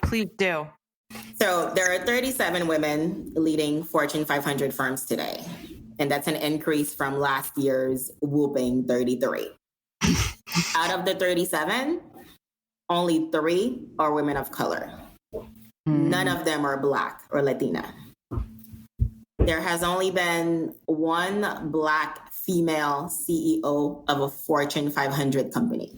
C: Please do.
B: So there are 37 women leading Fortune 500 firms today. And that's an increase from last year's whooping 33. Out of the 37, only 3 are women of color. None of them are Black or Latina. There has only been one Black female CEO of a Fortune 500 company,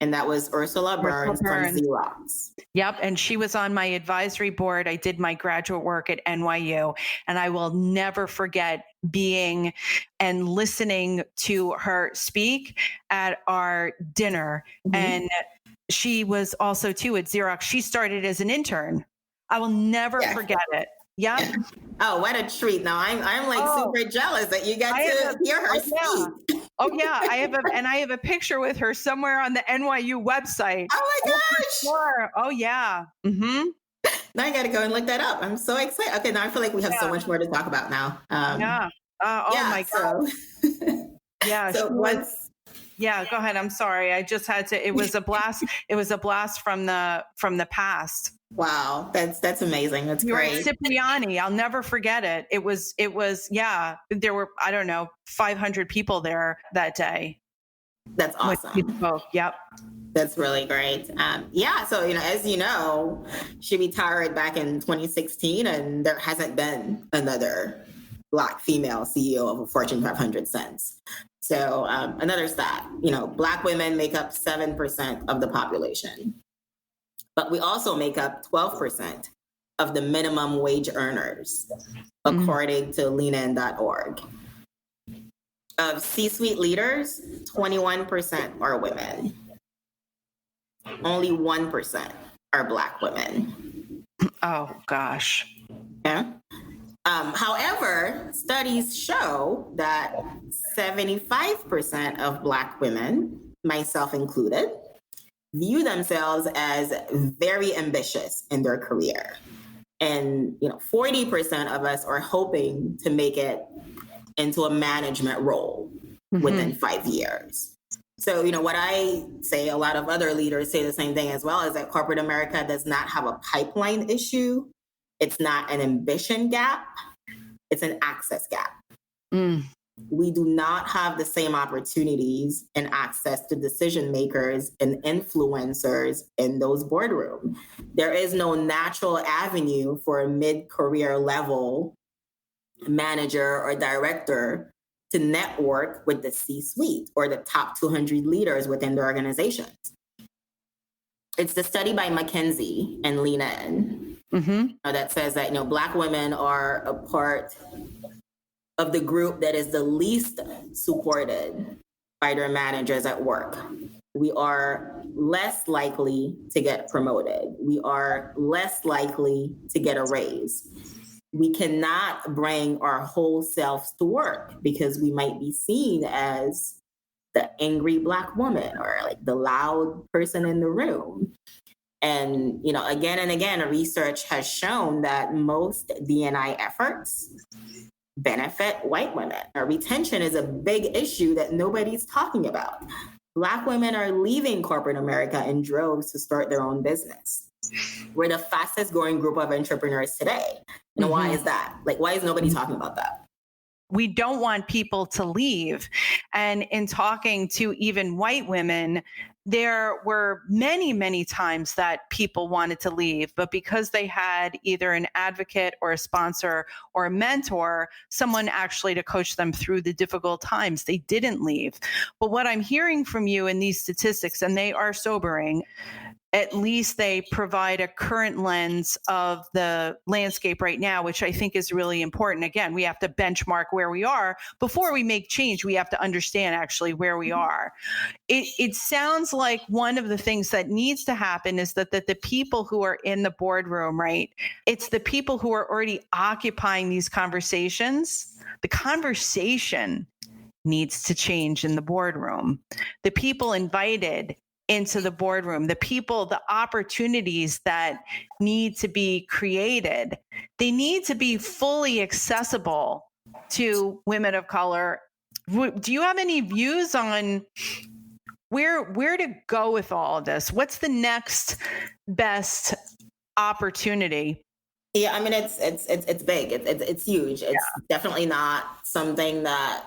B: and that was Ursula Burns from Xerox.
C: Yep. And she was on my advisory board. I did my graduate work at NYU, and I will never forget being and listening to her speak at our dinner. And she was also too at Xerox. She started as an intern. I will never forget it. Yeah.
B: Oh, what a treat! Now I'm like super jealous that you got to hear her speak.
C: Oh yeah, I have a picture with her somewhere on the NYU website.
B: Oh my gosh!
C: Sure. Oh yeah.
B: Now I got to go and look that up. I'm so excited. Okay, now I feel like we have so much more to talk about now.
C: My God. Yeah.
B: So
C: yeah, go ahead. I'm sorry. I just had to. It was a blast. It was a blast from the past.
B: Wow, that's amazing. That's great.
C: Cipriani, I'll never forget it. It was yeah. There were 500 people there that day.
B: That's awesome.
C: Yep.
B: That's really great. So as you know, she retired back in 2016, and there hasn't been another Black female CEO of a Fortune 500 since. So another stat, Black women make up 7% of the population, but we also make up 12% of the minimum wage earners, according to leanin.org. Of C-suite leaders, 21% are women. Only 1% are Black women.
C: Oh, gosh.
B: Yeah. However, studies show that 75% of Black women, myself included, view themselves as very ambitious in their career. And 40% of us are hoping to make it into a management role within 5 years. So, what I say, a lot of other leaders say the same thing as well, is that corporate America does not have a pipeline issue. It's not an ambition gap. It's an access gap. We do not have the same opportunities and access to decision makers and influencers in those boardrooms. There is no natural avenue for a mid-career level manager or director to network with the C-suite or the top 200 leaders within the organizations. It's the study by McKinsey and Lean-In that says that Black women are a part of the group that is the least supported by their managers at work. We are less likely to get promoted. We are less likely to get a raise. We cannot bring our whole selves to work because we might be seen as the angry Black woman or like the loud person in the room. And, again and again, research has shown that most D&I efforts benefit white women. Retention is a big issue that nobody's talking about. Black women are leaving corporate America in droves to start their own business. We're the fastest growing group of entrepreneurs today. And why is that? Why is nobody talking about that?
C: We don't want people to leave. And in talking to even white women, there were many, many times that people wanted to leave, but because they had either an advocate or a sponsor or a mentor, someone actually to coach them through the difficult times, they didn't leave. But what I'm hearing from you in these statistics, and they are sobering, at least they provide a current lens of the landscape right now, which I think is really important. Again, we have to benchmark where we are. Before we make change, we have to understand actually where we are. It sounds like one of the things that needs to happen is that the people who are in the boardroom, right? It's the people who are already occupying these conversations. The conversation needs to change in the boardroom. The people invited into the boardroom, the people, the opportunities that need to be created, they need to be fully accessible to women of color. Do you have any views on where to go with all of this? What's the next best opportunity?
B: Yeah, I mean, it's big. It's huge. It's definitely not something that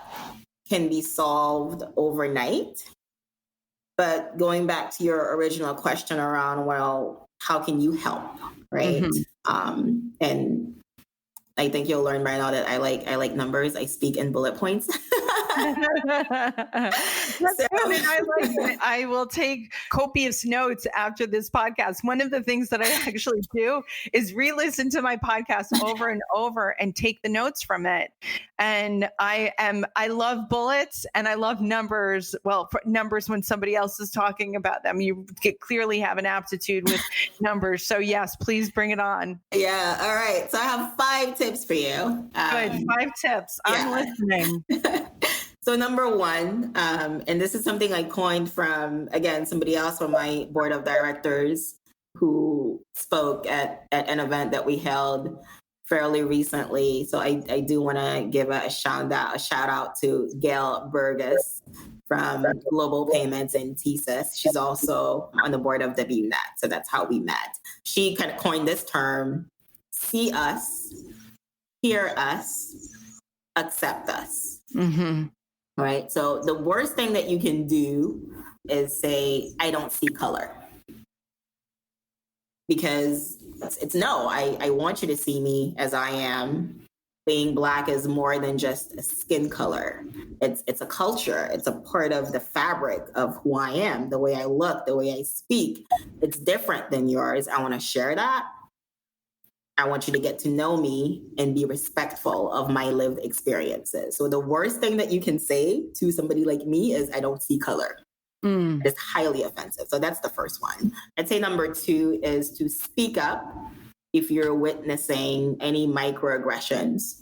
B: can be solved overnight. But going back to your original question around, well, how can you help, right? And I think you'll learn by now that I like numbers. I speak in bullet points.
C: That's good, and I like it. I will take copious notes after this podcast. One of the things that I actually do is re-listen to my podcast over and over and take the notes from it. And I love bullets and I love numbers. Well, numbers when somebody else is talking about them. You clearly have an aptitude with numbers. So yes, please bring it on.
B: Yeah. All right. So I have 5 tips for you.
C: Good. 5 tips. I'm listening.
B: So number 1, and this is something I coined from, again, somebody else on my board of directors who spoke at an event that we held fairly recently. So I do want to give a shout out to Gail Burgess from Global Payments and TSYS. She's also on the board of WNet. So that's how we met. She kind of coined this term, see us, hear us, accept us. Right. So the worst thing that you can do is say, I don't see color. Because it's no, I want you to see me as I am. Being Black is more than just a skin color. It's a culture. It's a part of the fabric of who I am, the way I look, the way I speak. It's different than yours. I want to share that. I want you to get to know me and be respectful of my lived experiences. So the worst thing that you can say to somebody like me is, I don't see color. It's highly offensive. So that's the first one. I'd say number 2 is to speak up if you're witnessing any microaggressions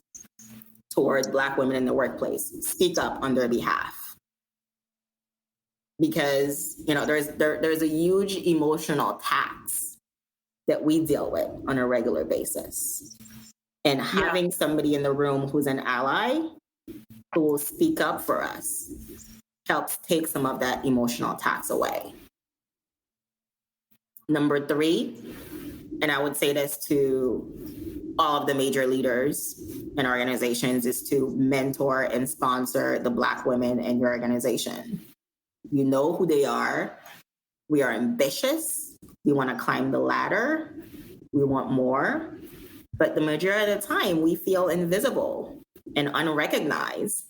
B: towards Black women in the workplace. Speak up on their behalf. Because, there's a huge emotional tax that we deal with on a regular basis. And having somebody in the room who's an ally who will speak up for us helps take some of that emotional tax away. Number 3, and I would say this to all of the major leaders in organizations, is to mentor and sponsor the Black women in your organization. You know who they are. We are ambitious. We want to climb the ladder. We want more. But the majority of the time, we feel invisible and unrecognized.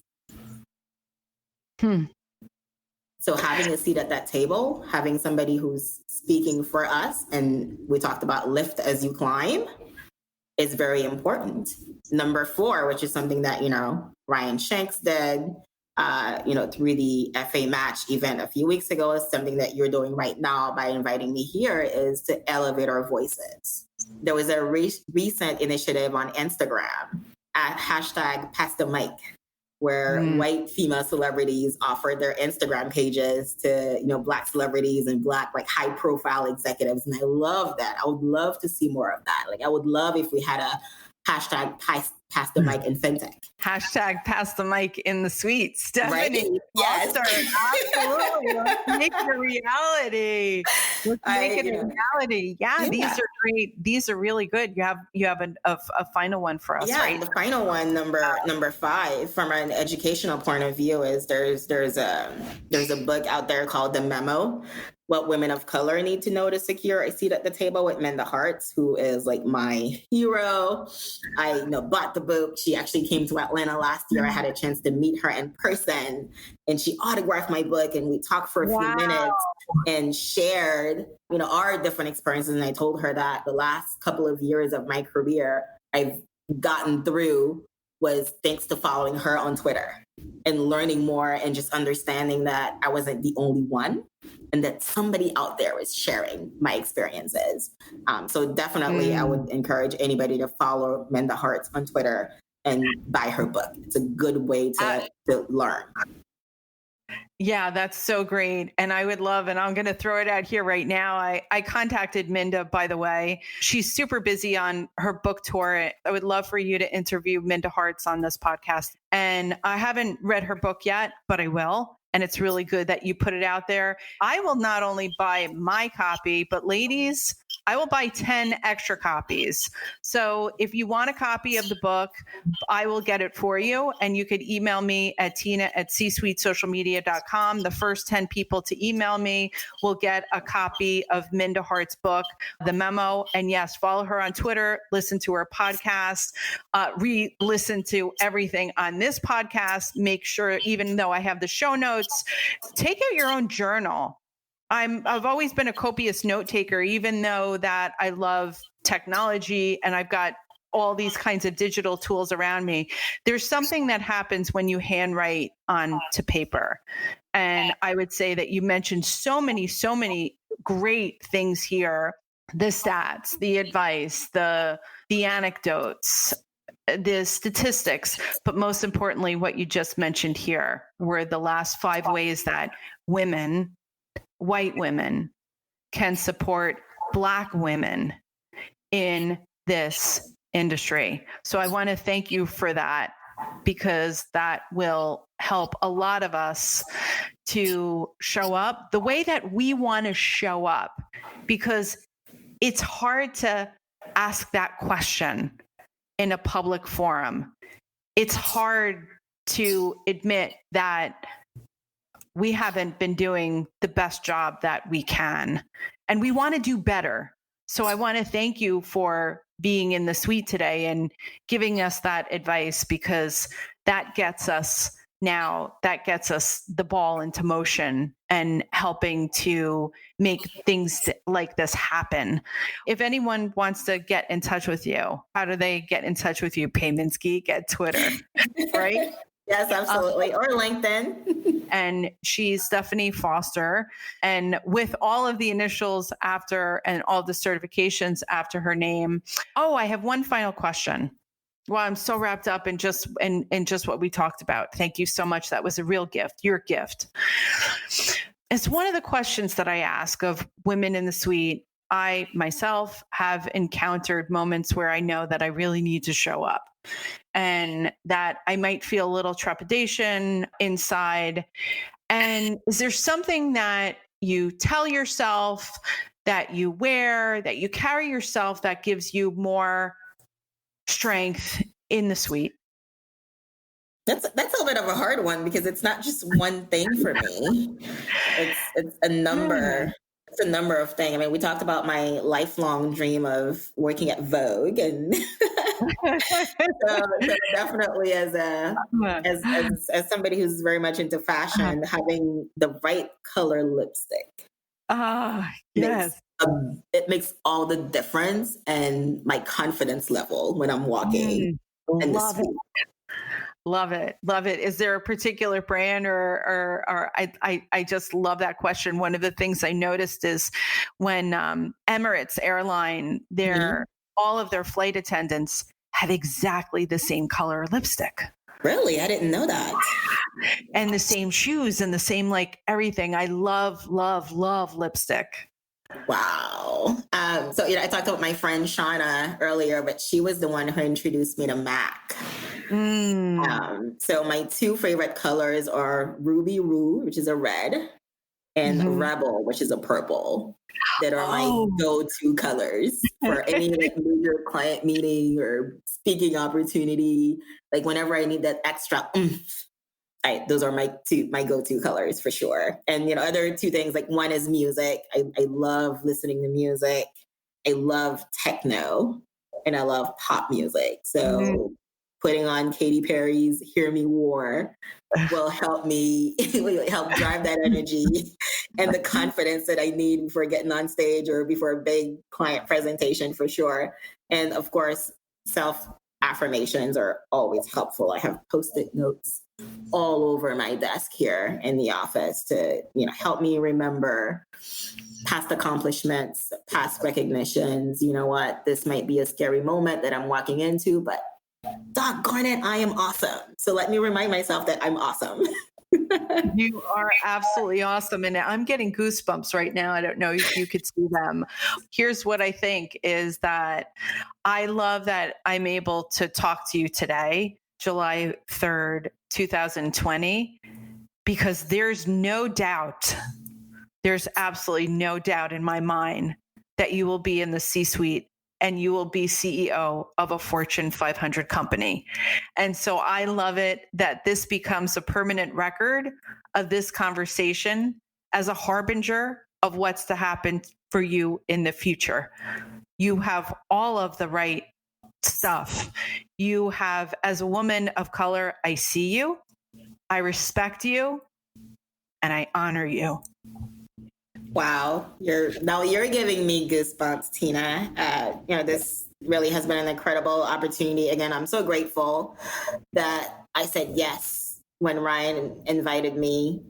B: So having a seat at that table, having somebody who's speaking for us, and we talked about lift as you climb, is very important. Number 4, which is something that, Ryan Shanks did, through the FA Match event a few weeks ago, is something that you're doing right now by inviting me here, is to elevate our voices. There was a recent initiative on Instagram at #PassTheMic, where white female celebrities offered their Instagram pages to, Black celebrities and Black, high profile executives. And I love that. I would love to see more of that. I would love if we had a #Pass the mic in FinTech.
C: #Pass the mic in the suite. Stephanie.
B: Right? Yes.
C: Absolutely. Let's make it a reality. Let's make it a reality. Yeah, these are great. These are really good. You have a final one for us, right?
B: The final one, number 5, from an educational point of view, is there's a book out there called The Memo: What Women of Color Need to Know to Secure a Seat at the Table, with Minda Harts, who is my hero. I bought the book. She actually came to Atlanta last year. I had a chance to meet her in person, and she autographed my book, and we talked for a few minutes and shared, our different experiences. And I told her that the last couple of years of my career I've gotten through was thanks to following her on Twitter and learning more and just understanding that I wasn't the only one and that somebody out there was sharing my experiences. So definitely I would encourage anybody to follow Minda Harts on Twitter and buy her book. It's a good way to learn.
C: Yeah, that's so great. And I would love, and I'm going to throw it out here right now. I contacted Minda, by the way. She's super busy on her book tour. I would love for you to interview Minda Harts on this podcast. And I haven't read her book yet, but I will. And it's really good that you put it out there. I will not only buy my copy, but ladies, I will buy 10 extra copies. So if you want a copy of the book, I will get it for you. And you could email me at tina@csuitesocialmedia.com. The first 10 people to email me will get a copy of Minda Hart's book, The Memo. And yes, follow her on Twitter, listen to her podcast, re-listen to everything on this podcast. Make sure, even though I have the show notes, take out your own journal. I've always been a copious note taker, even though that I love technology and I've got all these kinds of digital tools around me. There's something that happens when you handwrite onto paper. And I would say that you mentioned so many great things here. The stats, the advice, the anecdotes, the statistics, but most importantly, what you just mentioned here were the last 5 ways that women, white women, can support Black women in this industry. So I want to thank you for that, because that will help a lot of us to show up the way that we want to show up, because it's hard to ask that question in a public forum. It's hard to admit that we haven't been doing the best job that we can, and we want to do better. So I want to thank you for being in the suite today and giving us that advice, because that gets us the ball into motion and helping to make things like this happen. If anyone wants to get in touch with you, how do they get in touch with you? Payments Geek at Twitter, right?
B: Yes, absolutely. Or LinkedIn.
C: And she's Stephanie Foster. And with all of the initials after and all the certifications after her name. Oh, I have one final question. Well, I'm so wrapped up in just what we talked about. Thank you so much. That was a real gift, your gift. It's one of the questions that I ask of women in the suite. I myself have encountered moments where I know that I really need to show up and that I might feel a little trepidation inside. And is there something that you tell yourself, that you wear, that you carry yourself, that gives you more strength in the suite?
B: That's a bit of a hard one, because it's not just one thing for me. It's a number. It's a number of things. I mean, we talked about my lifelong dream of working at Vogue, and so definitely as somebody who's very much into fashion, having the right color lipstick.
C: Yes.
B: It makes all the difference and my confidence level when I'm walking in the suite.
C: Love it. Love it. Is there a particular brand or I just love that question. One of the things I noticed is when Emirates airline, all of their flight attendants had exactly the same color lipstick.
B: Really? I didn't know that.
C: And the same shoes and the same, like, everything. I love lipstick.
B: Wow. So, I talked about my friend Shauna earlier, but she was the one who introduced me to MAC. So my 2 favorite colors are Ruby Rouge, which is a red, and Rebel, which is a purple, that are my go-to colors for any major client meeting or speaking opportunity. Like whenever I need that extra oomph, those are my go-to colors for sure. And, other 2 things, like one is music. I love listening to music. I love techno and I love pop music. So putting on Katy Perry's Hear Me War will help drive that energy and the confidence that I need before getting on stage or before a big client presentation for sure. And of course, self-affirmations are always helpful. I have Post-it notes all over my desk here in the office to, help me remember past accomplishments, past recognitions. You know what? This might be a scary moment that I'm walking into, but doggone it, I am awesome. So let me remind myself that I'm awesome.
C: You are absolutely awesome. And I'm getting goosebumps right now. I don't know if you could see them. Here's what I think is that I love that I'm able to talk to you today, July 3rd, 2020, because there's absolutely no doubt in my mind that you will be in the C-suite and you will be CEO of a Fortune 500 company. And so I love it that this becomes a permanent record of this conversation as a harbinger of what's to happen for you in the future. You have all of the right stuff. You have, as a woman of color, I see you, I respect you, and I honor you.
B: Wow, you're giving me goosebumps, Tina. This really has been an incredible opportunity. Again, I'm so grateful that I said yes when Ryan invited me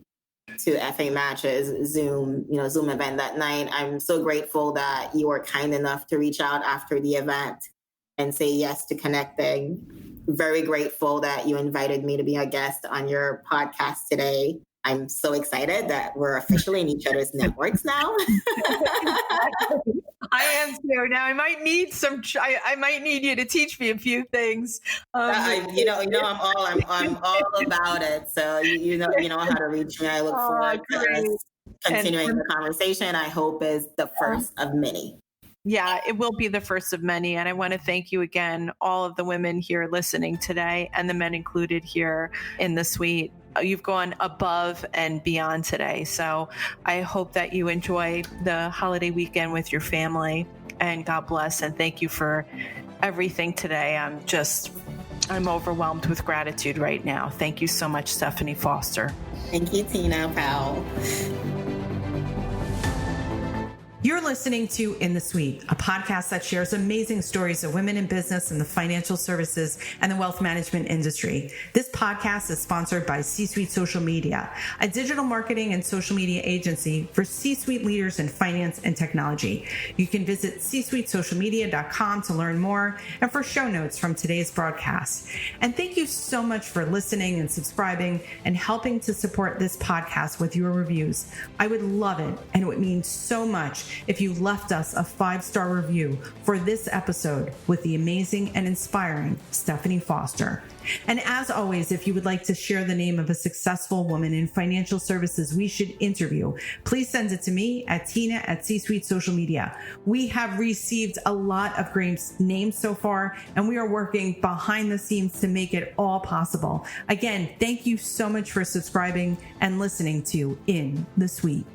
B: to FA Match's Zoom event that night. I'm so grateful that you were kind enough to reach out after the event and say yes to connecting. Very grateful that you invited me to be a guest on your podcast today. I'm so excited that we're officially in each other's networks now.
C: I am too. Now I might need I might need you to teach me a few things.
B: I'm all about it. So you know how to reach me. I look forward to us continuing the conversation. I hope is the first of many.
C: Yeah, it will be the first of many. And I want to thank you again, all of the women here listening today and the men included here in the suite. You've gone above and beyond today. So I hope that you enjoy the holiday weekend with your family, and God bless. And thank you for everything today. I'm overwhelmed with gratitude right now. Thank you so much, Stephanie Foster.
B: Thank you, Tina Powell.
A: You're listening to In the Suite, a podcast that shares amazing stories of women in business in the financial services and the wealth management industry. This podcast is sponsored by C-Suite Social Media, a digital marketing and social media agency for C-Suite leaders in finance and technology. You can visit csuitesocialmedia.com to learn more and for show notes from today's broadcast. And thank you so much for listening and subscribing and helping to support this podcast with your reviews. I would love it, and it would mean so much if you left us a 5-star review for this episode with the amazing and inspiring Stephanie Foster. And as always, if you would like to share the name of a successful woman in financial services we should interview, please send it to me at Tina@C-Suite Social Media. We have received a lot of great names so far, and we are working behind the scenes to make it all possible. Again, thank you so much for subscribing and listening to In the Suite.